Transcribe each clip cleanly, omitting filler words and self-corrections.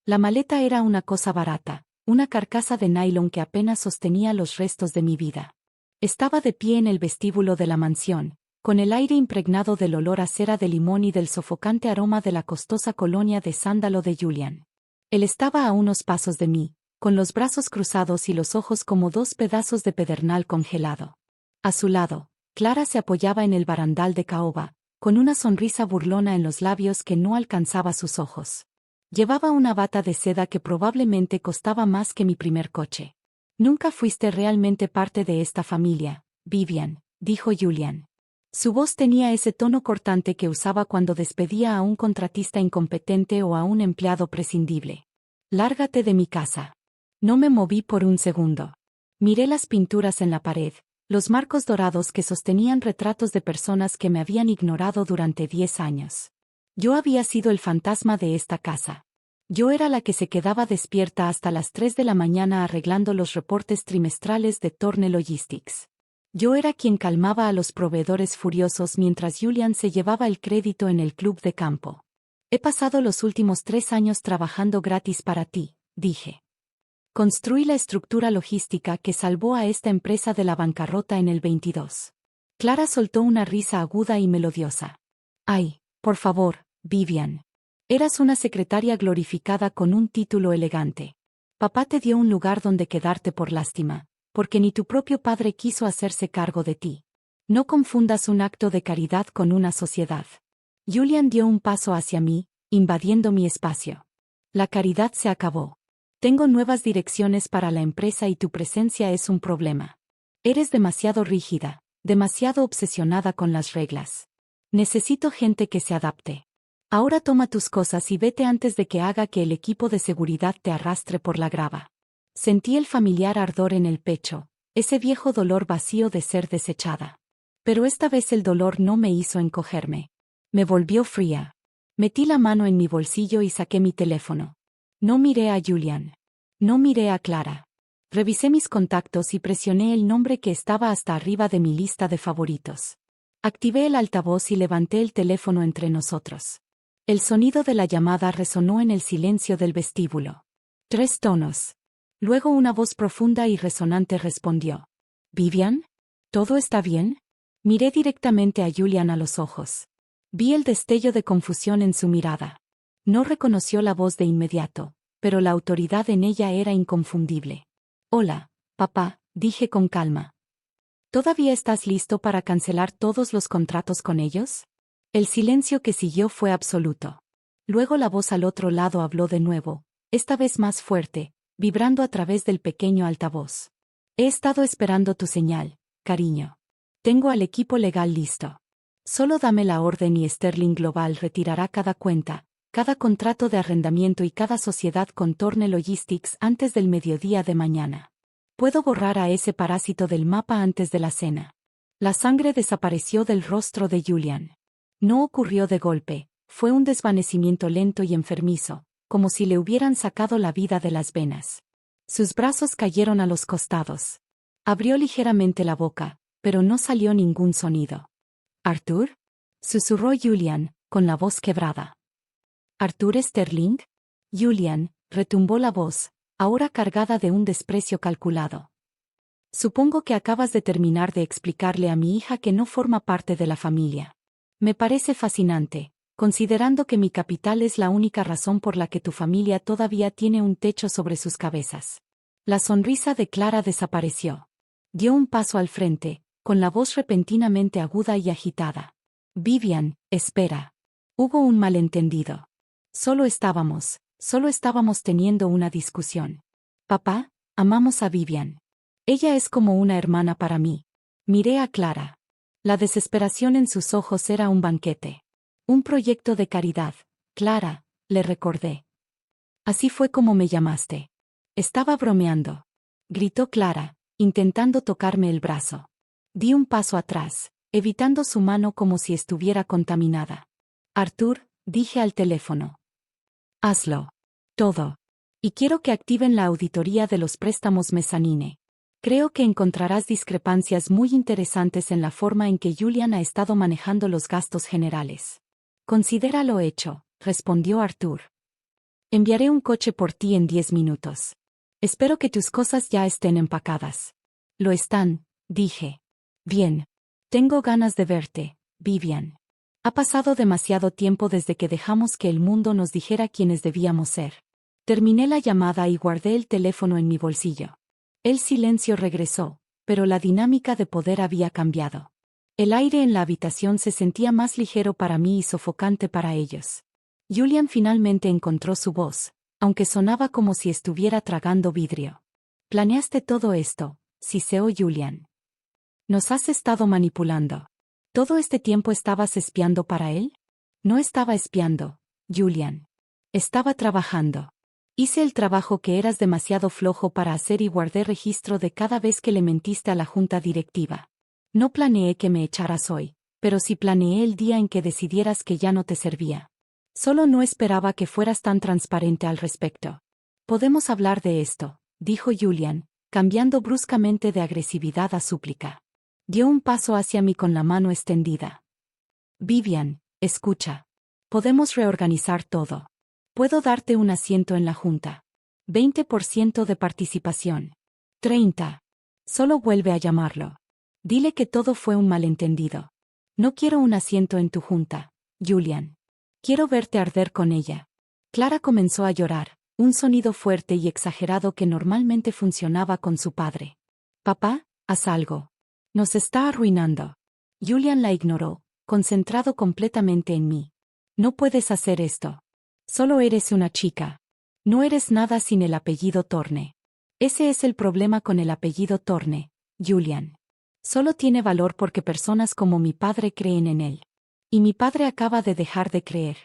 La maleta era una cosa barata, una carcasa de nylon que apenas sostenía los restos de mi vida. Estaba de pie en el vestíbulo de la mansión, con el aire impregnado del olor a cera de limón y del sofocante aroma de la costosa colonia de sándalo de Julian. Él estaba a unos pasos de mí, con los brazos cruzados y los ojos como dos pedazos de pedernal congelado. A su lado, Clara se apoyaba en el barandal de caoba, con una sonrisa burlona en los labios que no alcanzaba sus ojos. Llevaba una bata de seda que probablemente costaba más que mi primer coche. Nunca fuiste realmente parte de esta familia, Vivian, dijo Julian. Su voz tenía ese tono cortante que usaba cuando despedía a un contratista incompetente o a un empleado prescindible. Lárgate de mi casa. No me moví por un segundo. Miré las pinturas en la pared, los marcos dorados que sostenían retratos de personas que me habían ignorado durante 10 años. Yo había sido el fantasma de esta casa. Yo era la que se quedaba despierta hasta las 3 de la mañana arreglando los reportes trimestrales de Torne Logistics. Yo era quien calmaba a los proveedores furiosos mientras Julian se llevaba el crédito en el club de campo. He pasado los últimos 3 años trabajando gratis para ti, dije. Construí la estructura logística que salvó a esta empresa de la bancarrota en el 22. Clara soltó una risa aguda y melodiosa. Ay, por favor, Vivian. Eras una secretaria glorificada con un título elegante. Papá te dio un lugar donde quedarte por lástima, porque ni tu propio padre quiso hacerse cargo de ti. No confundas un acto de caridad con una sociedad. Julian dio un paso hacia mí, invadiendo mi espacio. La caridad se acabó. Tengo nuevas direcciones para la empresa y tu presencia es un problema. Eres demasiado rígida, demasiado obsesionada con las reglas. Necesito gente que se adapte. Ahora toma tus cosas y vete antes de que haga que el equipo de seguridad te arrastre por la grava. Sentí el familiar ardor en el pecho, ese viejo dolor vacío de ser desechada. Pero esta vez el dolor no me hizo encogerme. Me volvió fría. Metí la mano en mi bolsillo y saqué mi teléfono. No miré a Julian. No miré a Clara. Revisé mis contactos y presioné el nombre que estaba hasta arriba de mi lista de favoritos. Activé el altavoz y levanté el teléfono entre nosotros. El sonido de la llamada resonó en el silencio del vestíbulo. 3 tonos. Luego una voz profunda y resonante respondió. ¿Vivian? ¿Todo está bien? Miré directamente a Julian a los ojos. Vi el destello de confusión en su mirada. No reconoció la voz de inmediato, pero la autoridad en ella era inconfundible. Hola, papá, dije con calma. ¿Todavía estás listo para cancelar todos los contratos con ellos? El silencio que siguió fue absoluto. Luego la voz al otro lado habló de nuevo, esta vez más fuerte, vibrando a través del pequeño altavoz. He estado esperando tu señal, cariño. Tengo al equipo legal listo. Solo dame la orden y Sterling Global retirará cada cuenta, cada contrato de arrendamiento y cada sociedad con Torne Logistics antes del mediodía de mañana. Puedo borrar a ese parásito del mapa antes de la cena. La sangre desapareció del rostro de Julian. No ocurrió de golpe, fue un desvanecimiento lento y enfermizo, como si le hubieran sacado la vida de las venas. Sus brazos cayeron a los costados. Abrió ligeramente la boca, pero no salió ningún sonido. ¿Arthur? Susurró Julian, con la voz quebrada. ¿Arthur Sterling? Julian, retumbó la voz, ahora cargada de un desprecio calculado. Supongo que acabas de terminar de explicarle a mi hija que no forma parte de la familia. Me parece fascinante, considerando que mi capital es la única razón por la que tu familia todavía tiene un techo sobre sus cabezas. La sonrisa de Clara desapareció. Dio un paso al frente, con la voz repentinamente aguda y agitada. Vivian, espera. Hubo un malentendido. Solo estábamos teniendo una discusión. Papá, amamos a Vivian. Ella es como una hermana para mí. Miré a Clara. La desesperación en sus ojos era un banquete. Un proyecto de caridad, Clara, le recordé. Así fue como me llamaste. Estaba bromeando. Gritó Clara, intentando tocarme el brazo. Di un paso atrás, evitando su mano como si estuviera contaminada. Arthur, dije al teléfono. Hazlo. Todo. Y quiero que activen la auditoría de los préstamos mezanine. Creo que encontrarás discrepancias muy interesantes en la forma en que Julian ha estado manejando los gastos generales. Considéralo hecho, respondió Arthur. Enviaré un coche por ti en 10 minutos. Espero que tus cosas ya estén empacadas. Lo están, dije. Bien. Tengo ganas de verte, Vivian. Ha pasado demasiado tiempo desde que dejamos que el mundo nos dijera quiénes debíamos ser. Terminé la llamada y guardé el teléfono en mi bolsillo. El silencio regresó, pero la dinámica de poder había cambiado. El aire en la habitación se sentía más ligero para mí y sofocante para ellos. Julian finalmente encontró su voz, aunque sonaba como si estuviera tragando vidrio. ¿Planeaste todo esto, siseó Julian? ¿Nos has estado manipulando? ¿Todo este tiempo estabas espiando para él? No estaba espiando, Julian. Estaba trabajando. Hice el trabajo que eras demasiado flojo para hacer y guardé registro de cada vez que le mentiste a la junta directiva. No planeé que me echaras hoy, pero sí planeé el día en que decidieras que ya no te servía. Solo no esperaba que fueras tan transparente al respecto. Podemos hablar de esto, dijo Julian, cambiando bruscamente de agresividad a súplica. Dio un paso hacia mí con la mano extendida. Vivian, escucha. Podemos reorganizar todo. Puedo darte un asiento en la junta. 20% de participación. 30. Solo vuelve a llamarlo. Dile que todo fue un malentendido. No quiero un asiento en tu junta, Julian. Quiero verte arder con ella. Clara comenzó a llorar, un sonido fuerte y exagerado que normalmente funcionaba con su padre. Papá, haz algo. Nos está arruinando. Julian la ignoró, concentrado completamente en mí. No puedes hacer esto. Solo eres una chica. No eres nada sin el apellido Thorne. Ese es el problema con el apellido Thorne, Julian. Solo tiene valor porque personas como mi padre creen en él. Y mi padre acaba de dejar de creer.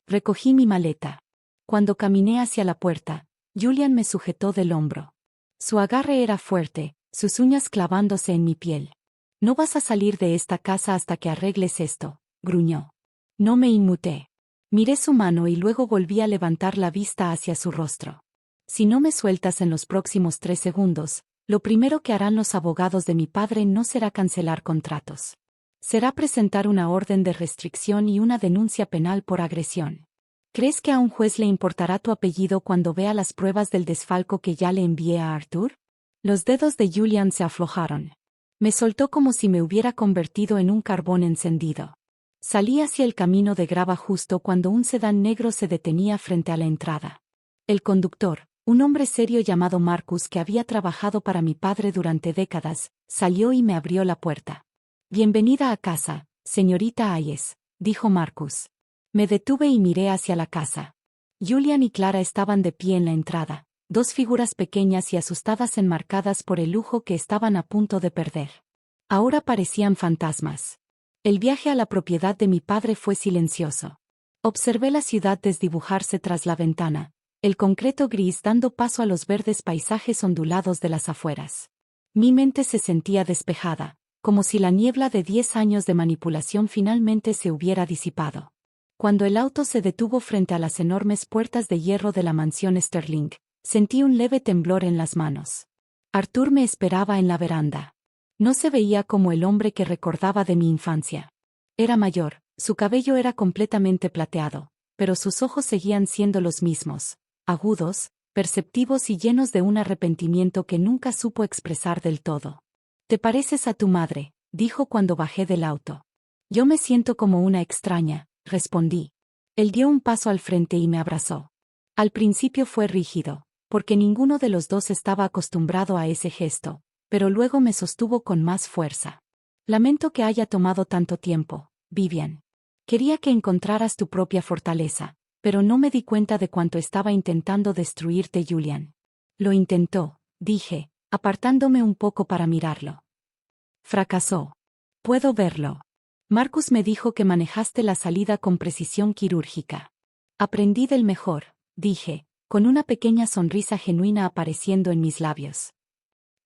Recogí mi maleta. Cuando caminé hacia la puerta, Julian me sujetó del hombro. Su agarre era fuerte, sus uñas clavándose en mi piel. No vas a salir de esta casa hasta que arregles esto, gruñó. No me inmuté. Miré su mano y luego volví a levantar la vista hacia su rostro. Si no me sueltas en los próximos 3 segundos, lo primero que harán los abogados de mi padre no será cancelar contratos. Será presentar una orden de restricción y una denuncia penal por agresión. ¿Crees que a un juez le importará tu apellido cuando vea las pruebas del desfalco que ya le envié a Arthur? Los dedos de Julian se aflojaron. Me soltó como si me hubiera convertido en un carbón encendido. Salí hacia el camino de grava justo cuando un sedán negro se detenía frente a la entrada. El conductor, un hombre serio llamado Marcus que había trabajado para mi padre durante décadas, salió y me abrió la puerta. Bienvenida a casa, señorita Hayes, dijo Marcus. Me detuve y miré hacia la casa. Julian y Clara estaban de pie en la entrada, 2 figuras pequeñas y asustadas enmarcadas por el lujo que estaban a punto de perder. Ahora parecían fantasmas. El viaje a la propiedad de mi padre fue silencioso. Observé la ciudad desdibujarse tras la ventana, el concreto gris dando paso a los verdes paisajes ondulados de las afueras. Mi mente se sentía despejada, como si la niebla de 10 años de manipulación finalmente se hubiera disipado. Cuando el auto se detuvo frente a las enormes puertas de hierro de la mansión Sterling, sentí un leve temblor en las manos. Arthur me esperaba en la veranda. No se veía como el hombre que recordaba de mi infancia. Era mayor, su cabello era completamente plateado, pero sus ojos seguían siendo los mismos, agudos, perceptivos y llenos de un arrepentimiento que nunca supo expresar del todo. «Te pareces a tu madre», dijo cuando bajé del auto. «Yo me siento como una extraña», respondí. Él dio un paso al frente y me abrazó. Al principio fue rígido, porque ninguno de los dos estaba acostumbrado a ese gesto, pero luego me sostuvo con más fuerza. «Lamento que haya tomado tanto tiempo, Vivian. Quería que encontraras tu propia fortaleza, pero no me di cuenta de cuánto estaba intentando destruirte Julian». «Lo intentó», dije, apartándome un poco para mirarlo. «Fracasó. Puedo verlo. Marcus me dijo que manejaste la salida con precisión quirúrgica». «Aprendí del mejor», dije, con una pequeña sonrisa genuina apareciendo en mis labios.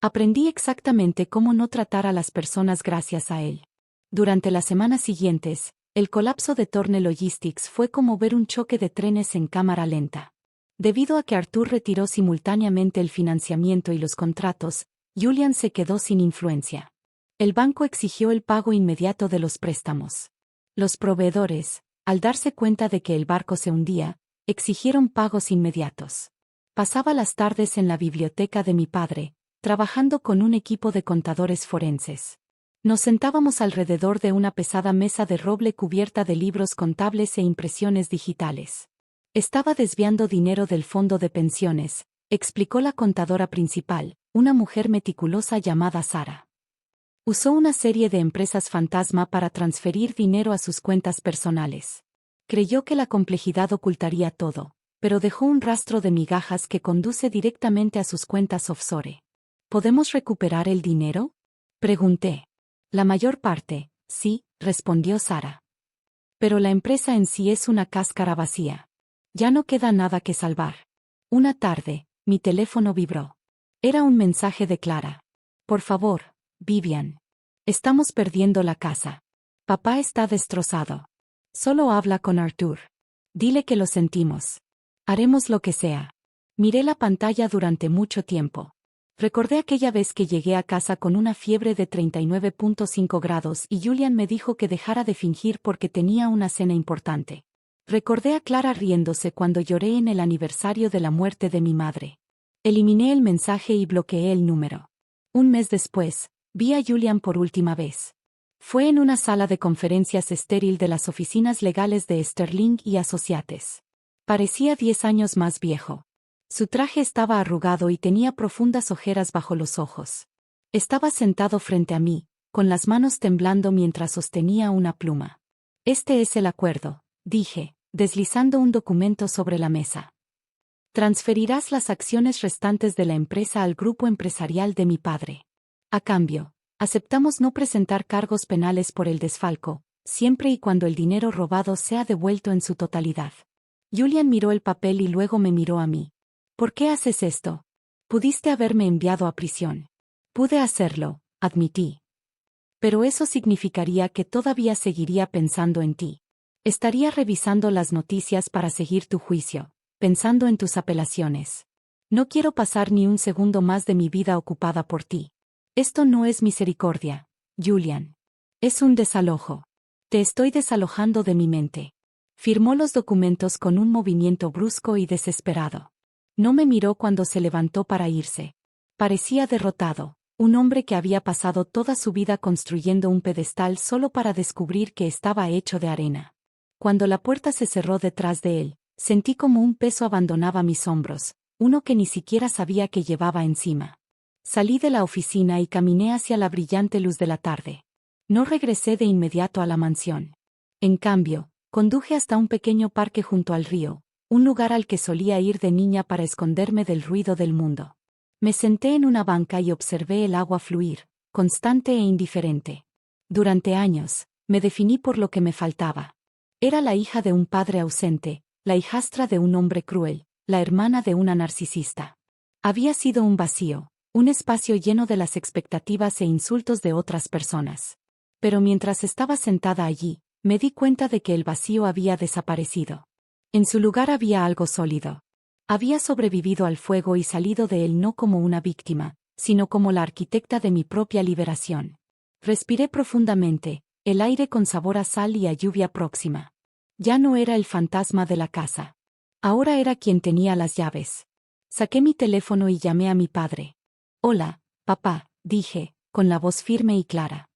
Aprendí exactamente cómo no tratar a las personas gracias a él. Durante las semanas siguientes, el colapso de Thorne Logistics fue como ver un choque de trenes en cámara lenta. Debido a que Arthur retiró simultáneamente el financiamiento y los contratos, Julian se quedó sin influencia. El banco exigió el pago inmediato de los préstamos. Los proveedores, al darse cuenta de que el barco se hundía, exigieron pagos inmediatos. Pasaba las tardes en la biblioteca de mi padre, trabajando con un equipo de contadores forenses. Nos sentábamos alrededor de una pesada mesa de roble cubierta de libros contables e impresiones digitales. Estaba desviando dinero del fondo de pensiones, explicó la contadora principal, una mujer meticulosa llamada Sara. Usó una serie de empresas fantasma para transferir dinero a sus cuentas personales. Creyó que la complejidad ocultaría todo, pero dejó un rastro de migajas que conduce directamente a sus cuentas offshore. ¿Podemos recuperar el dinero?, pregunté. La mayor parte, sí, respondió Sara. Pero la empresa en sí es una cáscara vacía. Ya no queda nada que salvar. Una tarde, mi teléfono vibró. Era un mensaje de Clara. Por favor, Vivian. Estamos perdiendo la casa. Papá está destrozado. Solo habla con Arthur. Dile que lo sentimos. Haremos lo que sea. Miré la pantalla durante mucho tiempo. Recordé aquella vez que llegué a casa con una fiebre de 39.5 grados y Julian me dijo que dejara de fingir porque tenía una cena importante. Recordé a Clara riéndose cuando lloré en el aniversario de la muerte de mi madre. Eliminé el mensaje y bloqueé el número. Un mes después, vi a Julian por última vez. Fue en una sala de conferencias estéril de las oficinas legales de Sterling y Associates. Parecía 10 años más viejo. Su traje estaba arrugado y tenía profundas ojeras bajo los ojos. Estaba sentado frente a mí, con las manos temblando mientras sostenía una pluma. Este es el acuerdo, dije, deslizando un documento sobre la mesa. Transferirás las acciones restantes de la empresa al grupo empresarial de mi padre. A cambio, aceptamos no presentar cargos penales por el desfalco, siempre y cuando el dinero robado sea devuelto en su totalidad. Julian miró el papel y luego me miró a mí. ¿Por qué haces esto? Pudiste haberme enviado a prisión. Pude hacerlo, admití. Pero eso significaría que todavía seguiría pensando en ti. Estaría revisando las noticias para seguir tu juicio, pensando en tus apelaciones. No quiero pasar ni un segundo más de mi vida ocupada por ti. Esto no es misericordia, Julian. Es un desalojo. Te estoy desalojando de mi mente. Firmó los documentos con un movimiento brusco y desesperado. No me miró cuando se levantó para irse. Parecía derrotado, un hombre que había pasado toda su vida construyendo un pedestal solo para descubrir que estaba hecho de arena. Cuando la puerta se cerró detrás de él, sentí como un peso abandonaba mis hombros, uno que ni siquiera sabía que llevaba encima. Salí de la oficina y caminé hacia la brillante luz de la tarde. No regresé de inmediato a la mansión. En cambio, conduje hasta un pequeño parque junto al río, un lugar al que solía ir de niña para esconderme del ruido del mundo. Me senté en una banca y observé el agua fluir, constante e indiferente. Durante años, me definí por lo que me faltaba. Era la hija de un padre ausente, la hijastra de un hombre cruel, la hermana de una narcisista. Había sido un vacío, un espacio lleno de las expectativas e insultos de otras personas. Pero mientras estaba sentada allí, me di cuenta de que el vacío había desaparecido. En su lugar había algo sólido. Había sobrevivido al fuego y salido de él no como una víctima, sino como la arquitecta de mi propia liberación. Respiré profundamente, el aire con sabor a sal y a lluvia próxima. Ya no era el fantasma de la casa. Ahora era quien tenía las llaves. Saqué mi teléfono y llamé a mi padre. Hola, papá, dije, con la voz firme y clara.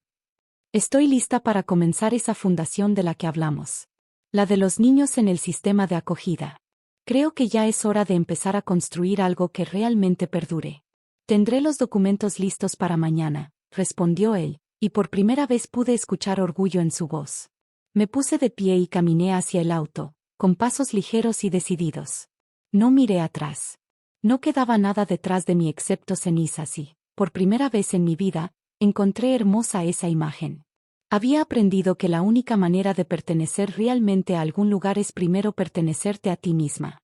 Estoy lista para comenzar esa fundación de la que hablamos. La de los niños en el sistema de acogida. Creo que ya es hora de empezar a construir algo que realmente perdure. Tendré los documentos listos para mañana, respondió él, y por primera vez pude escuchar orgullo en su voz. Me puse de pie y caminé hacia el auto, con pasos ligeros y decididos. No miré atrás. No quedaba nada detrás de mí excepto cenizas y, por primera vez en mi vida, encontré hermosa esa imagen. Había aprendido que la única manera de pertenecer realmente a algún lugar es primero pertenecerte a ti misma.